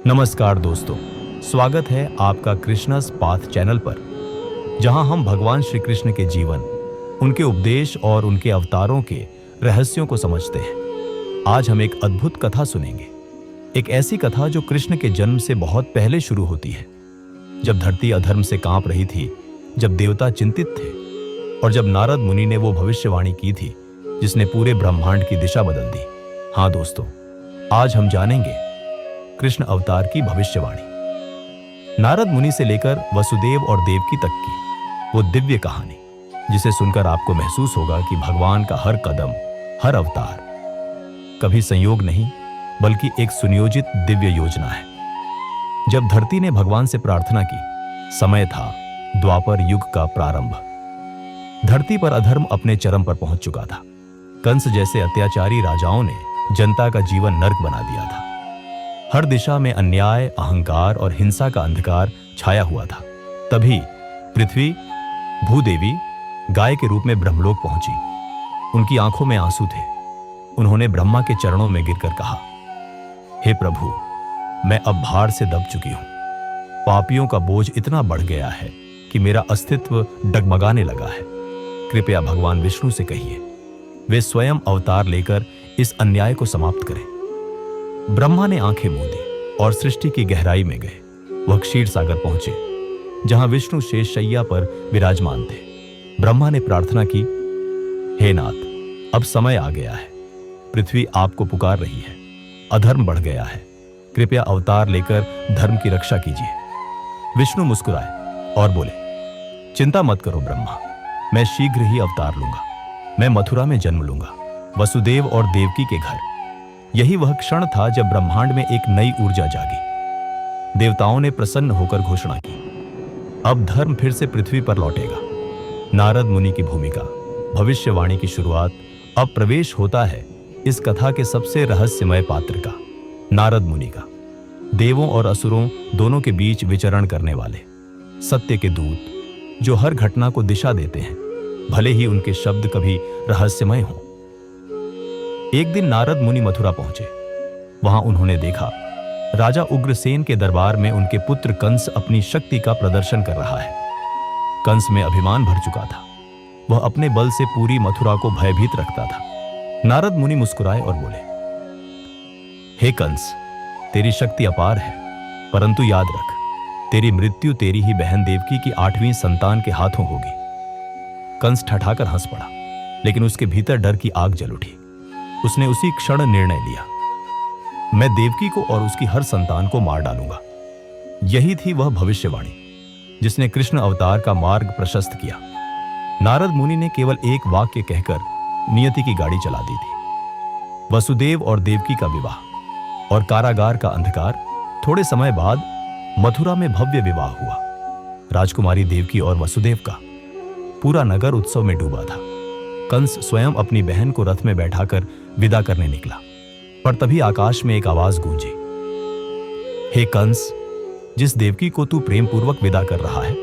नमस्कार दोस्तों, स्वागत है आपका कृष्णस पाथ चैनल पर, जहां हम भगवान श्री कृष्ण के जीवन, उनके उपदेश और उनके अवतारों के रहस्यों को समझते हैं। आज हम एक अद्भुत कथा सुनेंगे। एक ऐसी कथा जो कृष्ण के जन्म से बहुत पहले शुरू होती है, जब धरती अधर्म से कांप रही थी, जब देवता चिंतित थे और जब नारद मुनि ने वो भविष्यवाणी की थी जिसने पूरे ब्रह्मांड की दिशा बदल दी। हाँ दोस्तों, आज हम जानेंगे कृष्ण अवतार की भविष्यवाणी, नारद मुनि से लेकर वसुदेव और देवकी तक की वो दिव्य कहानी, जिसे सुनकर आपको महसूस होगा कि भगवान का हर कदम, हर अवतार कभी संयोग नहीं बल्कि एक सुनियोजित दिव्य योजना है। जब धरती ने भगवान से प्रार्थना की, समय था द्वापर युग का प्रारंभ। धरती पर अधर्म अपने चरम पर पहुंच चुका था। कंस जैसे अत्याचारी राजाओं ने जनता का जीवन नर्क बना दिया था। हर दिशा में अन्याय, अहंकार और हिंसा का अंधकार छाया हुआ था। तभी पृथ्वी भूदेवी गाय के रूप में ब्रह्मलोक पहुंची। उनकी आंखों में आंसू थे। उन्होंने ब्रह्मा के चरणों में गिरकर कहा, हे प्रभु, मैं अब भार से दब चुकी हूं। पापियों का बोझ इतना बढ़ गया है कि मेरा अस्तित्व डगमगाने लगा है। कृपया भगवान विष्णु से कहिए, वे स्वयं अवतार लेकर इस अन्याय को समाप्त करें। ब्रह्मा ने आंखें मूंदी और सृष्टि की गहराई में गए। वह क्षीर सागर पहुंचे, जहां विष्णु शेष शैया पर विराजमान थे। ब्रह्मा ने प्रार्थना की, हे नाथ, अब समय आ गया है। पृथ्वी आपको पुकार रही है। अधर्म बढ़ गया है। कृपया अवतार लेकर धर्म की रक्षा कीजिए। विष्णु मुस्कुराए और बोले, चिंता मत करो ब्रह्मा, मैं शीघ्र ही अवतार लूंगा। मैं मथुरा में जन्म लूंगा, वसुदेव और देवकी के घर। यही वह क्षण था जब ब्रह्मांड में एक नई ऊर्जा जागी। देवताओं ने प्रसन्न होकर घोषणा की, अब धर्म फिर से पृथ्वी पर लौटेगा। नारद मुनि की भूमिका, भविष्यवाणी की शुरुआत। अब प्रवेश होता है इस कथा के सबसे रहस्यमय पात्र का, नारद मुनि का। देवों और असुरों दोनों के बीच विचरण करने वाले, सत्य के दूत, जो हर घटना को दिशा देते हैं, भले ही उनके शब्द कभी रहस्यमय हों। एक दिन नारद मुनि मथुरा पहुंचे। वहां उन्होंने देखा, राजा उग्रसेन के दरबार में उनके पुत्र कंस अपनी शक्ति का प्रदर्शन कर रहा है। कंस में अभिमान भर चुका था। वह अपने बल से पूरी मथुरा को भयभीत रखता था। नारद मुनि मुस्कुराए और बोले, हे कंस, तेरी शक्ति अपार है, परंतु याद रख, तेरी मृत्यु तेरी ही बहन देवकी की 8वीं संतान के हाथों होगी। कंस ठठाकर हंस पड़ा, लेकिन उसके भीतर डर की आग जल उठी। उसने उसी क्षण निर्णय लिया, मैं देवकी को और उसकी हर संतान को मार डालूंगा। यही थी वह भविष्यवाणी जिसने कृष्ण अवतार का मार्ग प्रशस्त किया। नारद मुनि ने केवल एक वाक्य कहकर नियति की गाड़ी चला दी थी। वसुदेव और देवकी का विवाह और कारागार का अंधकार। थोड़े समय बाद मथुरा में भव्य विवाह हुआ। राजकुमारी देवकी और वसुदेव का। पूरा नगर उत्सव में डूबा था। कंस स्वयं अपनी बहन को रथ में बैठाकर विदा करने निकला, पर तभी आकाश में एक आवाज गूंजी, हे कंस, जिस देवकी को तू प्रेम पूर्वक विदा कर रहा है,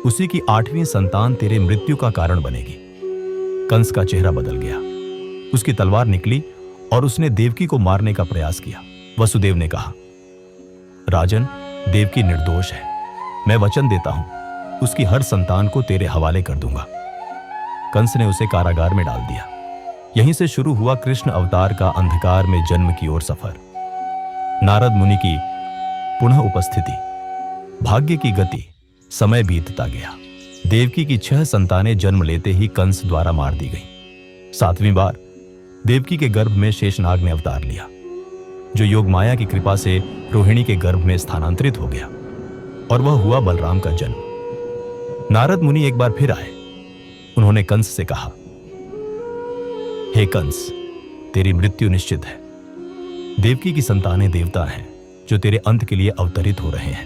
उसी की 8वीं संतान तेरे मृत्यु का कारण बनेगी। कंस का चेहरा बदल गया। उसकी तलवार निकली और उसने देवकी को मारने का प्रयास किया। वसुदेव ने कहा, राजन, देवकी निर्दोष है। मैं वचन देता हूं, उसकी हर संतान को तेरे हवाले कर दूंगा। कंस ने उसे कारागार में डाल दिया। यहीं से शुरू हुआ कृष्ण अवतार का अंधकार में जन्म की ओर सफर। नारद मुनि की पुनः उपस्थिति, भाग्य की गति। समय बीतता गया। देवकी की 6 संतानें जन्म लेते ही कंस द्वारा मार दी गईं। 7वीं बार देवकी के गर्भ में शेषनाग ने अवतार लिया, जो योगमाया की कृपा से रोहिणी के गर्भ में स्थानांतरित हो गया, और वह हुआ बलराम का जन्म। नारद मुनि एक बार फिर आए। उन्होंने कंस से कहा, हे कंस, तेरी मृत्यु निश्चित है। देवकी की संतानें देवता हैं जो तेरे अंत के लिए अवतरित हो रहे हैं।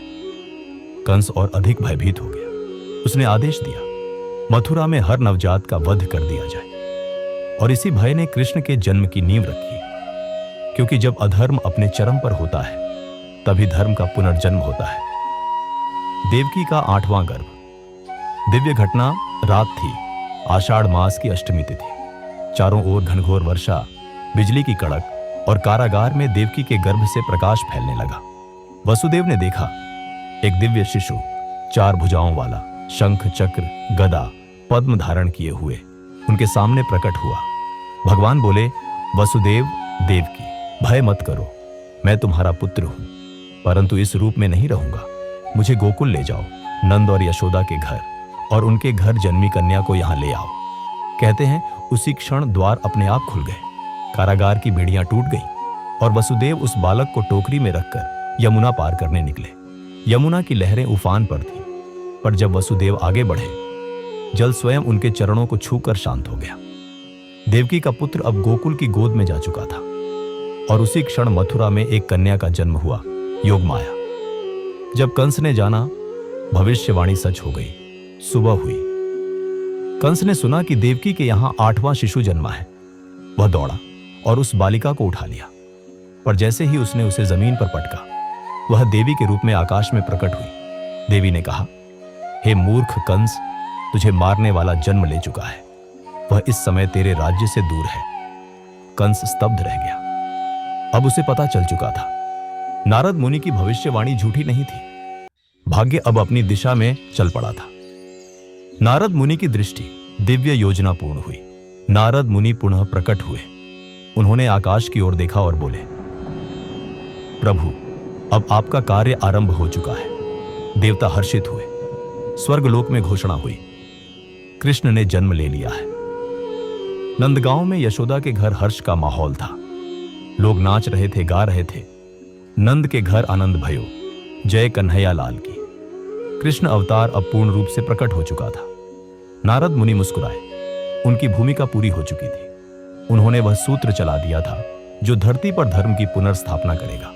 कंस और अधिक भयभीत हो गया। उसने आदेश दिया, मथुरा में हर नवजात का वध कर दिया जाए। और इसी भय ने कृष्ण के जन्म की नींव रखी, क्योंकि जब अधर्म अपने चरम पर होता है, तभी धर्म का पुनर्जन्म होता है। देवकी का 8वां गर्भ। दिव्य घटना रात थी, आषाढ़ मास की अष्टमी तिथि। चारों ओर घनघोर वर्षा, बिजली की कड़क और कारागार में देवकी के गर्भ से प्रकाश फैलने लगा। वसुदेव ने देखा एक दिव्य शिशु 4 भुजाओं वाला, शंख चक्र गदा पद्म धारण किए हुए उनके सामने प्रकट हुआ। भगवान बोले, वसुदेव देवकी, भय मत करो, मैं तुम्हारा पुत्र हूं, परंतु इस रूप में नहीं रहूंगा। मुझे गोकुल ले जाओ, नंद और यशोदा के घर, और उनके घर जन्मी कन्या को यहां ले आओ। कहते हैं उसी क्षण द्वार अपने आप खुल गए, कारागार की बेड़ियां टूट गईं और वसुदेव उस बालक को टोकरी में रखकर यमुना पार करने निकले। यमुना की लहरें उफान पर थी, पर जब वसुदेव आगे बढ़े, जल स्वयं उनके चरणों को छूकर शांत हो गया। देवकी का पुत्र अब गोकुल की गोद में जा चुका था और उसी क्षण मथुरा में एक कन्या का जन्म हुआ, योगमाया। जब कंस ने जाना, भविष्यवाणी सच हो गई। सुबह हुई, कंस ने सुना कि देवकी के यहां 8वां शिशु जन्मा है। वह दौड़ा और उस बालिका को उठा लिया, पर जैसे ही उसने उसे जमीन पर पटका, वह देवी के रूप में आकाश में प्रकट हुई। देवी ने कहा, हे मूर्ख कंस, तुझे मारने वाला जन्म ले चुका है, वह इस समय तेरे राज्य से दूर है। कंस स्तब्ध रह गया। अब उसे पता चल चुका था, नारद मुनि की भविष्यवाणी झूठी नहीं थी। भाग्य अब अपनी दिशा में चल पड़ा था। नारद मुनि की दृष्टि दिव्य योजना पूर्ण हुई। नारद मुनि पुनः प्रकट हुए। उन्होंने आकाश की ओर देखा और बोले, प्रभु, अब आपका कार्य आरंभ हो चुका है। देवता हर्षित हुए। स्वर्गलोक में घोषणा हुई, कृष्ण ने जन्म ले लिया है। नंदगांव में यशोदा के घर हर्ष का माहौल था। लोग नाच रहे थे, गा रहे थे। नंद के घर आनंद भयो, जय कन्हैया लाल की। कृष्ण अवतार अब पूर्ण रूप से प्रकट हो चुका था। नारद मुनि मुस्कुराए। उनकी भूमिका पूरी हो चुकी थी। उन्होंने वह सूत्र चला दिया था जो धरती पर धर्म की पुनर्स्थापना करेगा।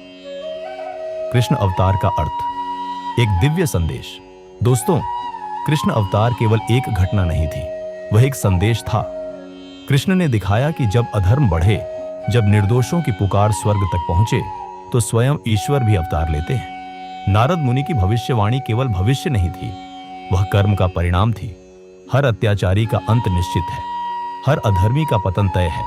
कृष्ण अवतार का अर्थ, एक दिव्य संदेश। दोस्तों, कृष्ण अवतार केवल एक घटना नहीं थी, वह एक संदेश था। कृष्ण ने दिखाया कि जब अधर्म बढ़े, जब निर्दोषों की पुकार स्वर्ग तक पहुंचे, तो स्वयं ईश्वर भी अवतार लेते हैं। नारद मुनि की भविष्यवाणी केवल भविष्य नहीं थी, वह कर्म का परिणाम थी। हर अत्याचारी का अंत निश्चित है, हर अधर्मी का पतन तय है,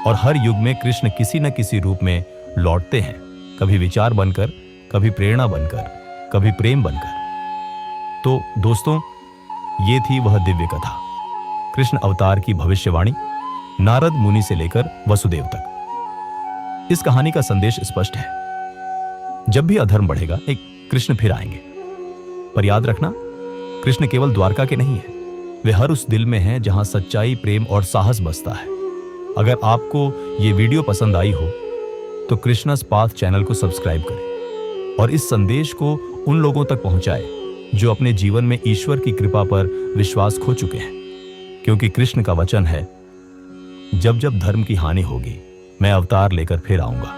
और हर युग में कृष्ण किसी न किसी रूप में लौटते हैं, कभी विचार बनकर, कभी प्रेरणा बनकर, कभी प्रेम बनकर। तो दोस्तों, ये थी वह दिव्य कथा, कृष्ण अवतार की भविष्यवाणी, नारद मुनि से लेकर वसुदेव तक। इस कहानी का संदेश स्पष्ट है, जब भी अधर्म बढ़ेगा, एक कृष्ण फिर आएंगे। पर याद रखना, कृष्ण केवल द्वारका के नहीं है, वे हर उस दिल में हैं जहां सच्चाई, प्रेम और साहस बसता है। अगर आपको ये वीडियो पसंद आई हो तो कृष्णस पाथ चैनल को सब्सक्राइब करें और इस संदेश को उन लोगों तक पहुंचाएं जो अपने जीवन में ईश्वर की कृपा पर विश्वास खो चुके हैं। क्योंकि कृष्ण का वचन है, जब जब धर्म की हानि होगी, मैं अवतार लेकर फिर आऊंगा।